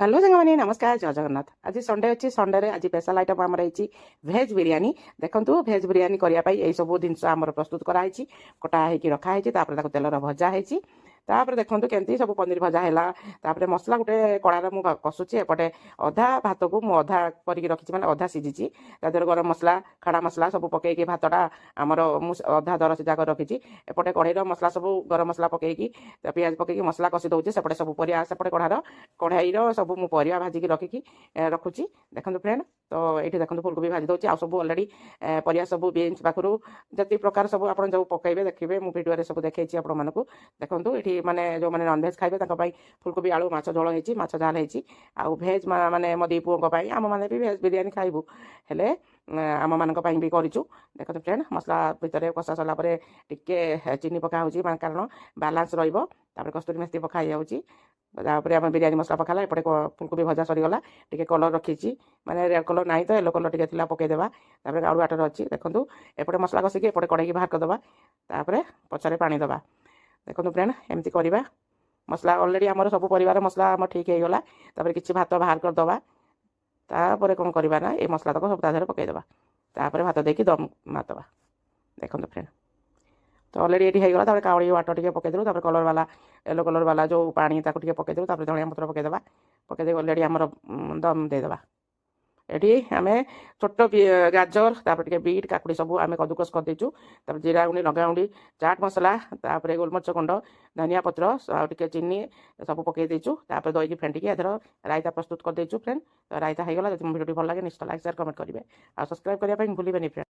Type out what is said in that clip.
Hello साଙ୍ଗमाने नमस्कार जय जगन्नाथ। आज संडे अच्छी संडे आज स्पेशल आइटम आमर भेज बिरियानी। देखो भेज बिरियानी करने यही सब जिन आम प्रस्तुत कराई कटा हो रखाई तेलर भजा है। तापर देखो केमती सब पनीर भजा है। मसला गोटे कड़ार मुझे कषुची एपटे अधा भात को मुझे अधा करके रखी मैंने अधा सीझी तादेह गरम मसला खड़ा मसला सब पकईकि भातटा आमर अधा दर सीधा कर रखी एपटे कढ़ईर मसला सब गरम मसला पकईकि पियाज पकईकि मसला कषि दूसरी सेपटे सब परिया सेपटे कढ़ाईर सब मु परिया भाजिकी रखिकी रखुची। देखो फ्रेंड तो ये देखो फुलकोबी भाजी दूसरी आ सब अलरेडी परिया सब बीन्स पाखु जति प्रकार सब आप जो पकईबे देखिए मुझे भिडियो सब देखी आपण मानक देखो ये माने जो माने नॉनवेज खाइबे फुलकोबी आलू माछ झोल होती माछ झाल होती आउ भेज माने मो दी पुओं आम मैंने भी भेज बिरियानी खाइबू हेले आम मान भी करूँ। देखो फ्रेंड मसला भितर कषा सरला टिके चीनी पका हो कारण बालांस रही कस्तूरी मेथी पकाई जाऊँगी आम बिरियानी मसला पकाला एपटे फुलकोबी भजा सरीगला टे कलर रखी मैंने रेड कलर ना तो येलो कलर टे पकईदेवा आलू बाटर अच्छी देखो एपटे मसला कषिकी एपटे कड़े बाहर करदे पछरे पानी दबा। देखो फ्रेंड एमती करवा मसला अलरेडी आमर सब परिवार मसला आम ठीक हो गला किसी भात बाहर करदे तापर कौन करवा ना ये मसला तक सब तादेह पकईदेवा भात देकी दम मारदे। देखो फ्रेंड तो अलरेडी ये होगा कावड़ी वाटर टे पकईदेलु कलर वाला येलो कलर वाला जो पानी टे पकईदेलु धनिया पत्र पकईदेवा पकईदे अलरेडी आमर दम देदेवा। ये आम छोट गाजर टे बीट काकुड़ी सब आम कदुकस कर देचु जीरा गुंडी लगा गुंडी चाट मसला गोलमरच गुंड धनिया पत्र टे चीनी सब पकई देचु दही फेंटिकी एधर रायता प्रस्तुत कर देचु। फ्रेंड तो रायता हो गला भिडियो भल लगे निश्चय लाइक शेयर कमेंट करेंगे और सब्सक्राइब करने भूलें फ्रेंड।